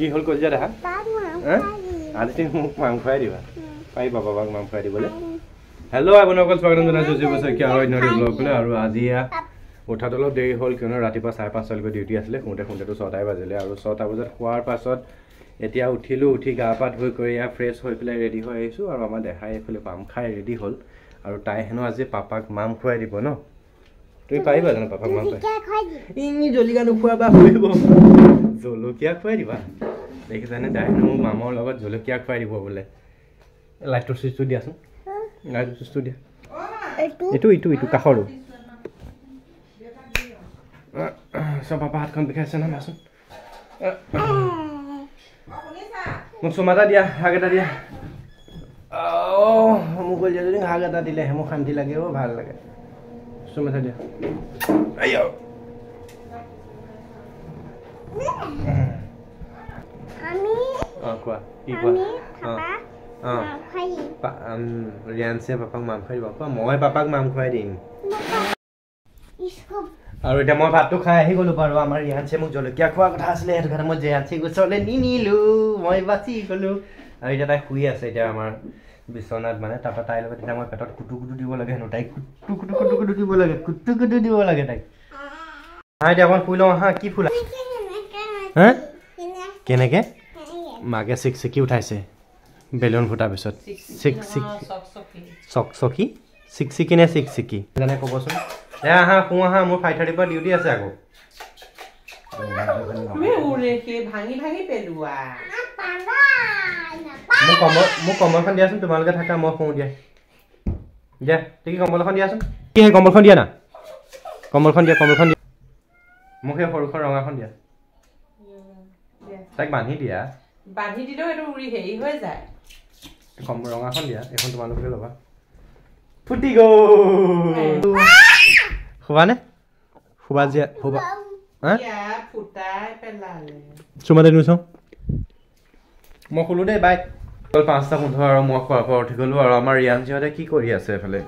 কি হল কল যা দেখা আজি তুমি মোক মাং খুৱাই দিবা পাৰিবা বাবাক মাং খুৱাই দিবলৈ হেল্ল' আপোনালোকক স্বাগতম জনাইছোঁ জীবশইকীয়া আৰু অন্য ব্লগলৈ আৰু আজি উঠাত অলপ দেৰি হ'ল কিয়নো ৰাতিপুৱা 5:30 ডিউটি আছিলে শুওঁতেতো 6টাই বাজিলে আৰু 6টা বজাত খোৱাৰ পাছত এতিয়া উঠিলোঁ উঠি গা পা ধুই কৰি ফ্ৰেছ হৈ পেলাই ৰেডি হৈ আহিছোঁ আৰু আমাৰ দেখাই এইফালে পাম খাই ৰেডি হ'ল আৰু তাই হেনো আজি পাপাক মাম খুৱাই দিব ন তুমি পাৰিবা জানো পাপাক মাম খুৱাই ইনি জলকীয়া নোখোৱাবা কৰিব জলকীয়া খুৱাই দিবা দেখিছানে তাই হেনো মোৰ মামৰ লগত জলকীয়া খুৱাই দিব বোলে লাইটৰ চুইচটো দিয়াচোন লাইটৰ চুইচটো দিয়া এইটো কাষৰো সব পাপা হাতখন বিষাইছে না মাচোন মোক চুমা এটা দিয়া হাগ এটা দিয়া মোক কৈ দিয়া যদি হাগ এটা দিলেহে মোক শান্তি লাগে ভাল লাগে চুমা এটা দিয়া কোৱা কি কোৱা ৰিয়ানছে পাপাক মাম খুৱাই দিব কোৱা মই পাপাক মাম খুৱাই দিম আৰু এতিয়া মই ভাতটো খাই আহি গ'লো বাৰু আমাৰ ৰিয়ানছে মোক জলকীয়া খোৱাৰ কথা আছিলে সেইটো কাৰণে মই ৰিয়ানছে ওচৰলৈ নিনিলোঁ মই বাচি গ'লোঁ আৰু এতিয়া তাই শুই আছে এতিয়া আমাৰ বিচনাত মানে তাৰপৰা তাইৰ লগত এতিয়া মই পেটত কুটু দিব লাগে হেনো তাইক কুটু দিব লাগে কুটু দিব লাগে তাইক এতিয়া অকণ শুই লওঁ হা কি ফুল হা কেনেকৈ মাকে চিকচিকি উঠাইছে বেলুন ফুটাৰ পিছত চকচকি চিকচিকি নে চিকচিকি জানে ক'বচোন আহা শু আহা মোৰ 5:30 পৰা ডিউটি আছে আকৌ মোক কম্বলখন দিয়াচোন তোমালোকে থাকা মই শুওঁ দিয়া দিয়া ঠিক কম্বলখন দিয়াচোন কি সেই কম্বলখন দিয়া না কম্বলখন দিয়া মোক সেই সৰুখন ৰঙাখন দিয়া তাইক বান্ধি দিয়া বান্ধি দিলেও এইটো উৰি হেৰি হৈ যায় ৰঙাখন দিয়া এখন তোমালোকে ল'বা ফুটি গ'ল শুবা নে শুবা জিয়া শুবা চুমা দে নুচাওঁ মই শুলো দেই বাই 5:15 আৰু মই খোৱাৰ পৰা উঠি গ'লো আৰু আমাৰ ৰিয়ানজিহঁতে কি কৰি আছে এইফালে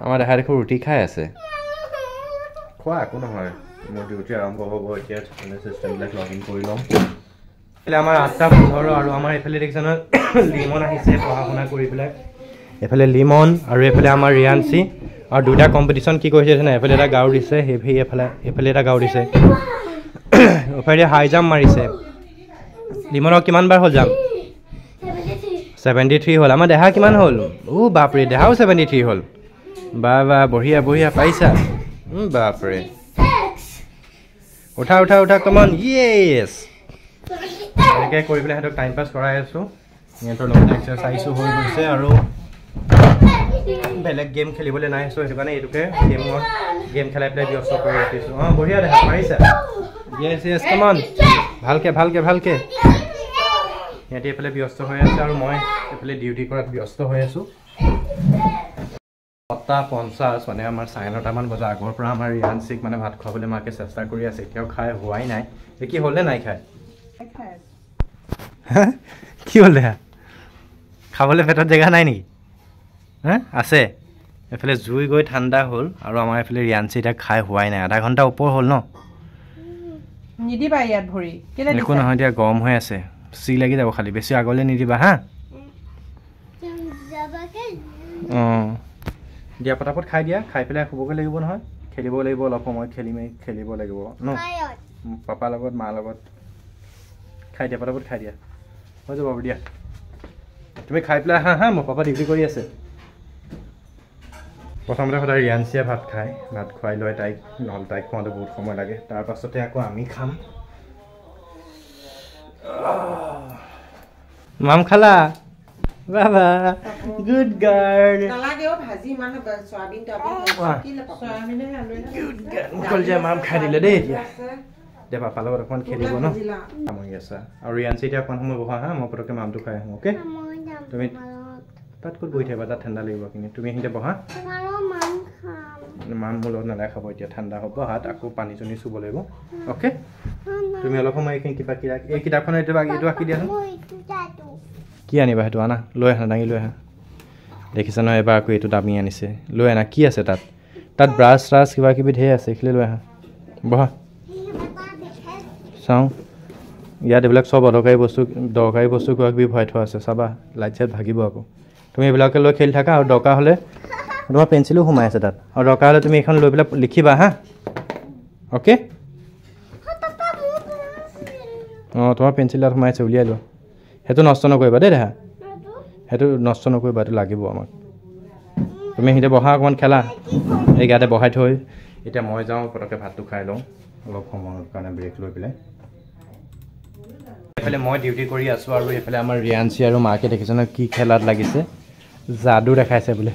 আমাৰ দেখা দেখো ৰুটি খাই আছে খোৱা একো নহয় মোৰ ডিউটি আৰম্ভ হ'ব এতিয়া চিষ্টেমবিলাক লগ ইন কৰি ল'ম আমাৰ 8:15 আৰু আমাৰ এইফালে দেখিছে নহয় লিমন আহিছে পঢ়া শুনা কৰি পেলাই এইফালে লিমন আৰু এইফালে আমাৰ ৰিয়ানচি আৰু দুটা কম্পিটিশ্যন কি কৰিছে জানে এইফালে এটা গাঁও দিছে হেভি এইফালে এটা গাঁও দিছে এইফালে হাই জাম্প মাৰিছে লিমনৰ কিমান বাৰ হ'ল জাম্প 73 হ'ল আমাৰ দেহা কিমান হ'ল বাপৰে দেহাও 73 হ'ল বা বঢ়িয়া পাইছা বাপৰে উঠা কমন য়েছ এনেকৈ কৰি পেলাই সিহঁতক টাইম পাছ কৰাই আছোঁ সিহঁতৰ লগত এক্সাৰচাইজো হৈ গৈছে আৰু বেলেগ গেম খেলিবলৈ নাই আছোঁ সেইটো কাৰণে এইটোকে গেম খেলাই পেলাই ব্যস্ত কৰি ৰাখিছোঁ বঢ়িয়া দেখা পাৰিছা য়েছ কমন ভালকৈ সিহঁতি এইফালে ব্যস্ত হৈ আছে আৰু মই এইফালে ডিউটি কৰাত ব্যস্ত হৈ আছোঁ 7:50 মানে আমাৰ 9:30মান বজাৰ আগৰ পৰা আমাৰ ৰিয়ানচিক মানে ভাত খুৱাবলৈ মাকে চেষ্টা কৰি আছে এতিয়াও খাই হোৱাই নাই কি হ'লে নাই খাই কি হ'ল দেখা খাবলৈ পেটত জেগা নাই নেকি আছে এইফালে জুই গৈ ঠাণ্ডা হ'ল আৰু আমাৰ এইফালে ৰিয়ানচি এতিয়া খাই হোৱাই নাই আধা ঘণ্টা ওপৰ হ'ল ন নিদিবা ইয়াত ভৰি একো নহয় এতিয়া গৰম হৈ আছে চি লাগি যাব খালি বেছি আগলৈ নিদিবা হা দিয়া পটাপট খাই দিয়া খাই পেলাই শুবগৈ লাগিব নহয় খেলিব লাগিব অলপ সময় খেলিব লাগিব ন পাপাৰ লগত মাৰ লগত খাই দিয়া পটাপট খাই দিয়া হৈ যাব দিয়া তুমি খাই পেলাই হা মোৰ পাপা ডিউটি কৰি আছে প্ৰথমতে সদায় ৰিয়ানচিয়ে ভাত খুৱাই লৈ নহ'লে তাইক খুৱাওঁতে বহুত সময় লাগে তাৰপাছতে আকৌ আমি খাম মাম খালা বাবা গুড গাৰ্ল মাম খাই দিলে দেই এতিয়া এতিয়া পাপাৰ লগত অকণমান খেলিব ন সামৰি আছা আৰু ৰিয়ানচি এতিয়া অকণমান সময় বহা মই পটককৈ মামটো খাই আহোঁ অ'কে তুমি তাত ক'ত বহি থাকিবা তাত ঠাণ্ডা লাগিব কিন্তু তুমি এইখিনিতে বহা মাম মোৰ লগত নালাগে খাব এতিয়া ঠাণ্ডা হ'ব হাত আকৌ পানী চানী চুব লাগিব অ'কে তুমি অলপ সময় এইখিনি এই কিতাপখন এইটো আঁকি দিয়াচোন কি আনিবা সেইটো আনা লৈ আহা দাঙি লৈ আহা দেখিছা নহয় এবাৰ আকৌ এইটো দামী আনিছে লৈ আনা কি আছে তাত ব্ৰাছ কিবা কিবি ঢেৰ আছে এইখিনি লৈ আহা বহা চাওঁ ইয়াত এইবিলাক চব দৰকাৰী বস্তু কিবা কিবি ভৰাই থোৱা আছে চাবা লাইট চাইট ভাগিব আকৌ তুমি এইবিলাকে লৈ খেলি থাকা আৰু দৰকাৰ হ'লে তোমাৰ পেঞ্চিলো সোমাই আছে তাত আৰু দৰকাৰ হ'লে তুমি এইখন লৈ পেলাই লিখিবা হা অ'কে অঁ তোমাৰ পেঞ্চিল তাত সোমাই আছে উলিয়াই লোৱা সেইটো নষ্ট নকৰিবা দেই দেহা সেইটো নষ্ট নকৰিবা এইটো লাগিব আমাক তুমি সিহঁতে বহা অকণমান খেলা এই গাতে বহাই থৈ এতিয়া মই যাওঁ পটককৈ ভাতটো খাই লওঁ অলপ সময়ৰ কাৰণে ব্ৰেক লৈ পেলাই এইফালে মই ডিউটি কৰি আছোঁ আৰু এইফালে আমাৰ ৰিয়াঞ্চি আৰু মাকে দেখিছে ন কি খেলাত লাগিছে যাদু দেখাইছে বোলে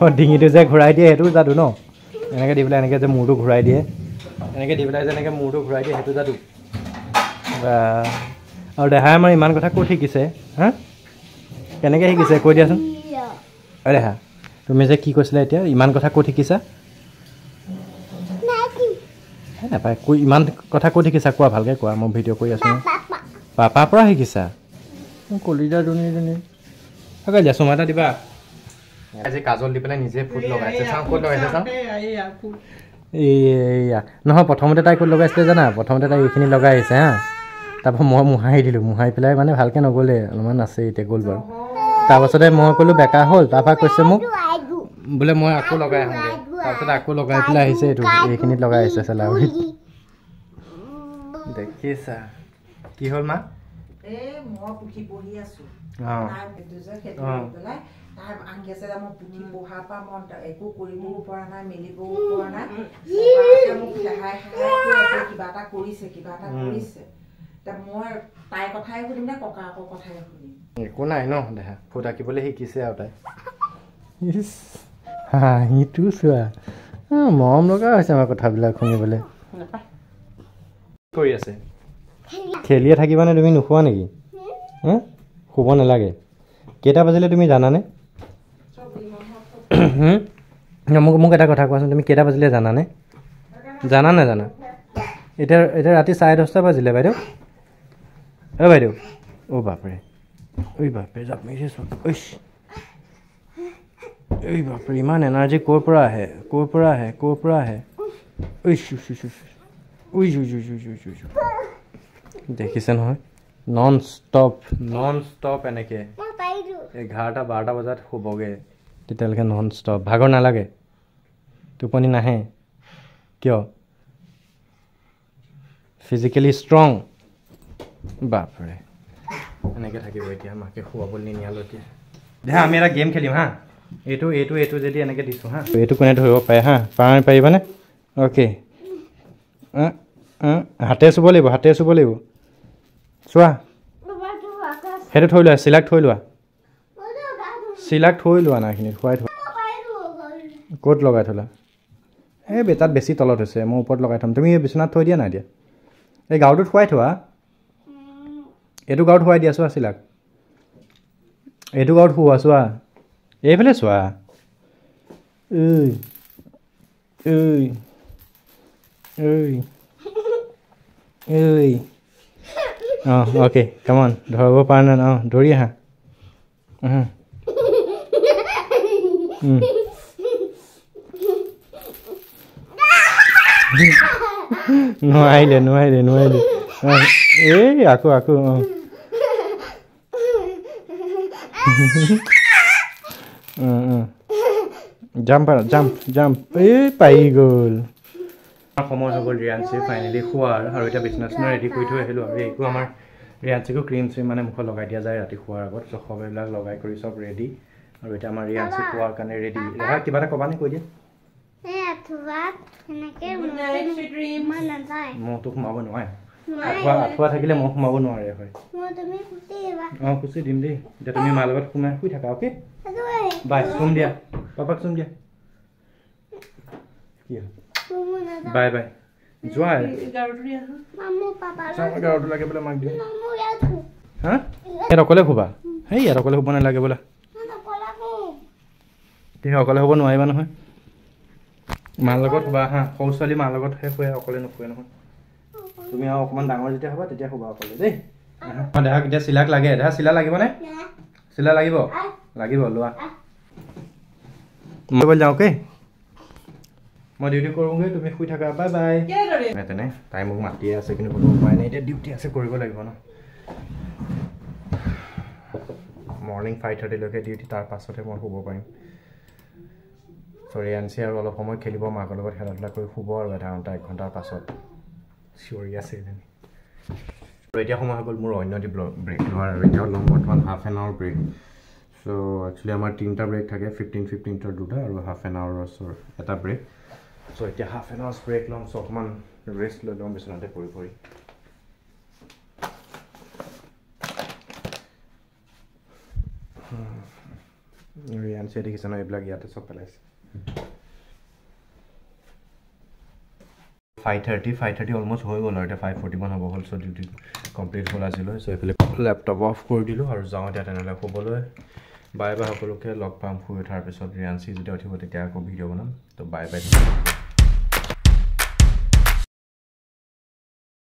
অঁ ডিঙিটো যে ঘূৰাই দিয়ে সেইটো যাদু ন এনেকৈ দি পেলাই এনেকৈ যে মূৰটো ঘূৰাই দিয়ে এনেকৈ দি পেলাই যে এনেকৈ মূৰটো ঘূৰাই দিয়ে সেইটো যাদু আৰু দেহাই আমাৰ ইমান কথা ক'ত শিকিছে হা কেনেকৈ শিকিছে কৈ দিয়াচোন অ' দেহা তুমি যে কি কৈছিলা এতিয়া ইমান কথা ক'ত শিকিছা নাপায় কৈ ইমান কথা ক'ত শিকিছা কোৱা ভালকৈ কোৱা মই ভিডিঅ' কৰি আছোঁ পাপাৰ পৰা শিকিছা কলিজা দুনি তাকে দিয়া চুমা এটা দিবা আজি কাজল দি পেলাই নিজে ফুট লগাইছে চাওঁ ক'ত লগাইছে চাওঁ এইয়া নহয় প্ৰথমতে তাই ক'ত লগাইছিলে জানা প্ৰথমতে তাই এইখিনি লগাই আহিছে হা তাৰপৰা মই মোহাৰি দিলোঁ মোহাৰি পেলাই মানে ভালকৈ নগ'লে অলপমান আছে এতিয়া গ'ল বাৰু তাৰপাছতে মই ক'লোঁ বেকা হ'ল তাৰপৰা কৈছে মোক বোলে মই আকৌ লগাই আহোঁগৈ তাৰপিছত আকৌ লগাই পেলাই আহিছে এইটো এইখিনিত লগাই আহিছে চেলাউৰিত দেখিছা কি হ'ল মা মই পুঠি পঢ়ি আছোঁ তাৰ আনকি আছে মই পুঠি পঢ়াৰ পৰা মই একো কৰিবও পৰা নাই মেলিবও পৰা নাই মোক সহায় কৰি আছে কিবা এটা কৰিছে মই তাইৰ কথাই শুনিম নে ককাকৰ কথাই শুনিম একো নাই ন দেহা ফুট আঁকিবলৈ শিকিছে আৰু তাই হাঁহিটো চোৱা মৰম লগা হৈছে আমাৰ কথাবিলাক শুনিবলৈ কৰি আছে খেলিয়ে থাকিবানে তুমি নোখোৱা নেকি শুব নালাগে কেইটা বাজিলে তুমি জানানে মোক এটা কথা কোৱাচোন তুমি কেইটা বাজিলে জানানে জানা নাজানা এতিয়া ৰাতি 10:30 বাজিলে বাইদেউ অ' বাইদেউ অ' বাপৰে ঐ বাপৰে জাপ মাৰিছে ঐ বাপৰে ইমান এনাৰ্জি ক'ৰ পৰা আহে দেখিছে নহয় নন ষ্টপ এনেকৈ 11-12 বজাত শুবগৈ তেতিয়ালৈকে নন ষ্টপ ভাগৰ নালাগে টোপনি নাহে কিয় ফিজিকেলি ষ্ট্ৰং বাপৰে এনেকৈ থাকিব এতিয়া মাকে শুৱাবলৈ নিনিয়ালোঁ এতিয়া দেহা আমি এটা গেম খেলিম হা এইটো যদি এনেকৈ দিছোঁ হা এইটো কোনে ধৰিব পাৰে হা পাৰিবানে অ'কে হাতে চুব লাগিব চোৱা সেইটো থৈ লোৱা চিলাক থৈ লোৱা না এইখিনিত শুৱাই থোৱা ক'ত লগাই থ'লা এই তাত বেছি তলত হৈছে মই ওপৰত লগাই থ'ম তুমি বিচনাত থৈ দিয়া নাই দিয়া এই গাৰুটোত শুৱাই থোৱা এইটো গাৰুত শুৱাই দিয়া চোৱা চিলাক এইটো গাৰুত শুৱা চোৱা এইফালে চোৱা অঁ অ'কে কামন ধৰিব পৰা নাই অঁ ধৰি আহা নোৱাৰিলে এই আকৌ অঁ জাম্প এই পাৰি গ'ল সময় হৈ গ'ল ৰিয়াঞ্চি ফাইনেলি শোৱাৰ আৰু এতিয়া বিচনা ৰেডি কৰি থৈ আহিলোঁ আৰু এইটো আমাৰ ৰিয়াঞ্চিকো ক্ৰীম চিম মানে মুখত লগাই দিয়া যায় ৰাতি শোৱাৰ আগত চব এইবিলাক লগাই কৰি চব ৰেডি আৰু এতিয়া আমাৰ ৰিয়াঞ্চি শোৱাৰ কাৰণে ৰেডি কিবা এটা ক'বা নে কৈ দিয়া মহটো সোমাব নোৱাৰে আঁঠুৱা থাকিলে মহ সোমাব নোৱাৰে হয় অঁ খুচি দিম দেই এতিয়া তুমি মাৰ লগত সোমাই শুই থাকা অ'কে বাই চুম দিয়া পাপাক চুম দিয়া কি হ'ল বাই যোৱা গাৰুটো লাগে বোলে মাক দিয়া হা ইয়াত অকলে শুবা ইয়াত অকলে শুব নালাগে বোলা তুমি অকলে শুব নোৱাৰিবা নহয় মাৰ লগত শুবা হা সৰু ছোৱালী মাৰ লগতহে শুৱে অকলে নুশুৱে নহয় তুমি আৰু অকণমান ডাঙৰ যেতিয়া হ'বা তেতিয়া শুবা অকলে দেই দেহাক এতিয়া চিলাক লাগে দেহা চিলা লাগিবনে চিলা লাগিব লোৱা যাওঁ অ'কে মই ডিউটি কৰোঁগৈ তুমি শুই থাকা বাই বাই তেনে তাই মোক মাতিয়ে আছে কিন্তু কোনো উপায় নাই এতিয়া ডিউটি আছে কৰিব লাগিব ন মৰ্ণিং 5:30লৈকে ডিউটি তাৰ পাছতহে মই শুব পাৰিম ৰিয়াঞ্চি আৰু অলপ সময় খেলিব মাকৰ লগত খেলা ধূলা কৰি শুব আৰু আধা ঘণ্টা 1 ঘণ্টাৰ পাছত চিঞৰি আছে এজনী আৰু এতিয়া সময় হৈ গ'ল মোৰ অন্য ব্ৰেক লোৱাৰ আৰু এতিয়া ল'ম বৰ্তমান half an hour break so' actually আমাৰ 3টা ব্ৰেক থাকে 15-15 দুটা আৰু হাফ এন আৱাৰৰ এটা ব্ৰেক চ' এতিয়া হাফ এন আৱাৰ্ছ ব্ৰেক ল'ম চ' অকণমান ৰেষ্ট লৈ ল'ম বিচনাতে পৰি ৰিয়াঞ্চিয়ে দেখিছে ন এইবিলাক ইয়াতে চব পেলাইছে 5:30 অলমষ্ট হৈ গ'ল আৰু এতিয়া 5:41 হ'ব হ'ল চ' ডিউটি কমপ্লিট হ'ল আজিলৈ চ' এইফালে লেপটপ অফ কৰি দিলোঁ আৰু যাওঁ এতিয়া তেনেহ'লে শুবলৈ বাই বাই সকলোকে লগ পাম শুই উঠাৰ পিছত ৰিয়াঞ্চি যেতিয়া উঠিব তেতিয়া আকৌ ভিডিঅ' বনাম ত' বাই বাই